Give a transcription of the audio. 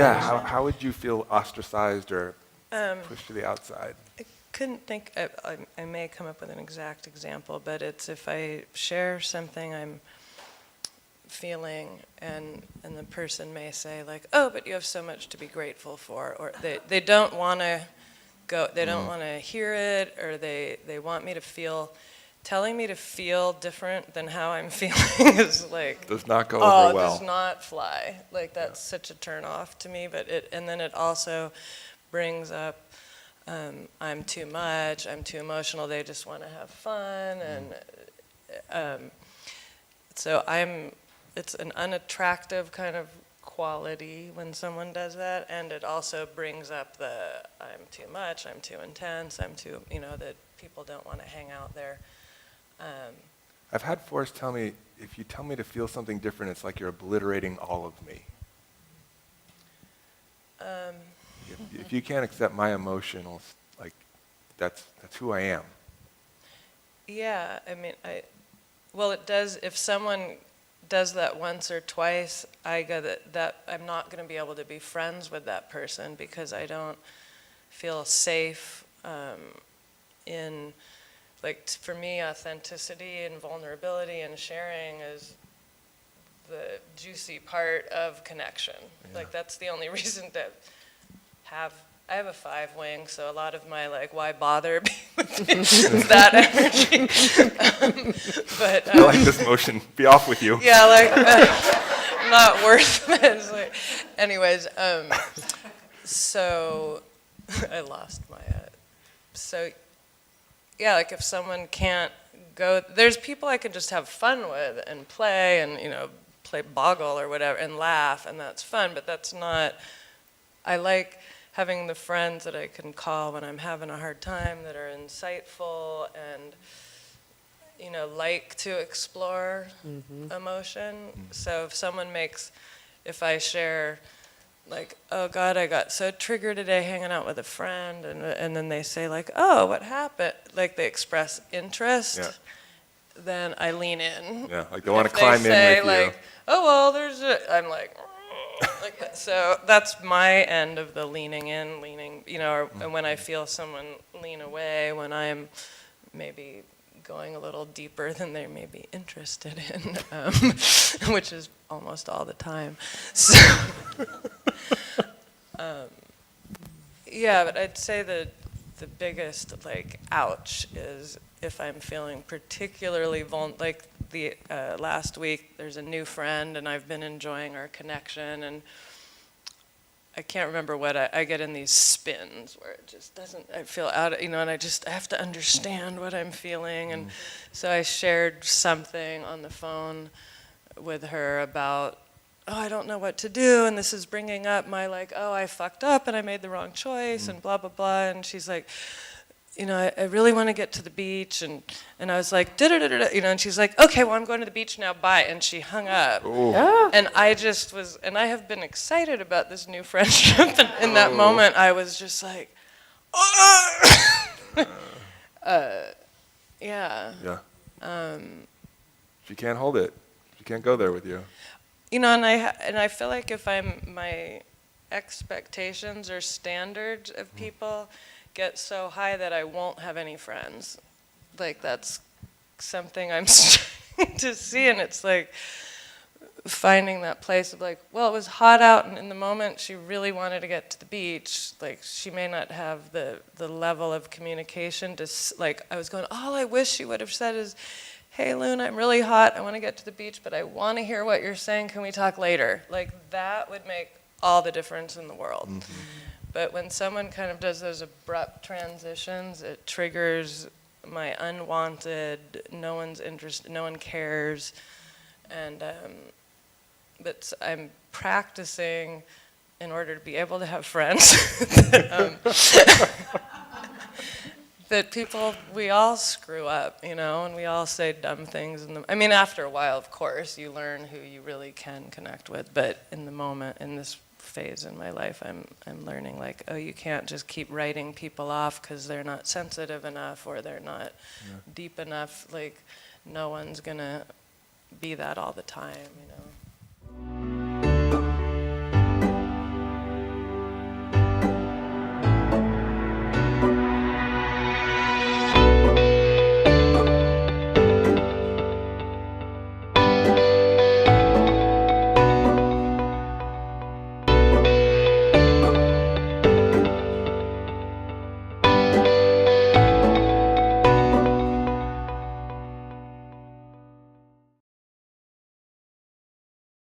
Yeah, how would you feel ostracized or pushed to the outside? I couldn't think, I may come up with an exact example, but it's if I share something I'm feeling and the person may say like, oh, but you have so much to be grateful for, or they don't want to go, they don't want to hear it, or they want me to feel, telling me to feel different than how I'm feeling is like, Does not go over well. Does not fly. Like that's such a turn off to me, but and then it also brings up, I'm too much, I'm too emotional, they just want to have fun, and so it's an unattractive kind of quality when someone does that, and it also brings up I'm too much, I'm too intense, I'm too, that people don't want to hang out there. I've had Forrest tell me, if you tell me to feel something different, it's like you're obliterating all of me. If you can't accept my emotional, like, that's who I am. Yeah, I mean, well, it does, if someone does that once or twice, I get that I'm not going to be able to be friends with that person because I don't feel safe in, like, for me, authenticity and vulnerability and sharing is the juicy part of connection. Yeah. Like, that's the only reason to I have a 5-wing, so a lot of my, like, why bother is that energy. But I like this motion. Be off with you. Yeah, like, not worth it. It's like, anyways, so I lost my, so yeah, like if someone can't go, there's people I can just have fun with and play and, play boggle or whatever and laugh, and that's fun, but that's not, I like having the friends that I can call when I'm having a hard time that are insightful and, like to explore emotion. So if I share, like, oh God, I got so triggered today hanging out with a friend, and then they say like, oh, what happened? Like they express interest, then I lean in. Yeah, like they want to climb in with like, you. Oh, well, I'm like, so that's my end of the leaning in, and when I feel someone lean away, when I'm maybe going a little deeper than they may be interested in, which is almost all the time. So, yeah, but I'd say the biggest, like, ouch is if I'm feeling particularly vulnerable, like the last week there's a new friend and I've been enjoying our connection, and I can't remember what I get in these spins where it just doesn't, I feel out, and I have to understand what I'm feeling, and so I shared something on the phone with her about, oh, I don't know what to do, and this is bringing up my, like, oh, I fucked up and I made the wrong choice and blah, blah, blah, and she's like, I really want to get to the beach, and I was like, and she's like, okay, well, I'm going to the beach now, bye, and she hung up. Yeah. And I just was, and I have been excited about this new friendship, and in that moment, I was just like, yeah. Yeah. She can't hold it. She can't go there with you. And I feel like if my expectations or standards of people get so high that I won't have any friends. Like that's something I'm starting to see, and it's like finding that place of like, well, it was hot out, and in the moment she really wanted to get to the beach. Like she may not have the level of communication to, like, I was going, all I wish she would have said is, hey, Loon, I'm really hot, I want to get to the beach, but I want to hear what you're saying, can we talk later? Like that would make all the difference in the world. Mm-hmm. But when someone kind of does those abrupt transitions, it triggers my unwanted, no one's interested, no one cares, and but I'm practicing in order to be able to have friends that people, we all screw up, and we all say dumb things. I mean, after a while, of course, you learn who you really can connect with, but in the moment, in this phase in my life, I'm learning, like, oh, you can't just keep writing people off because they're not sensitive enough or they're not deep enough. Like, no one's gonna be that all the time,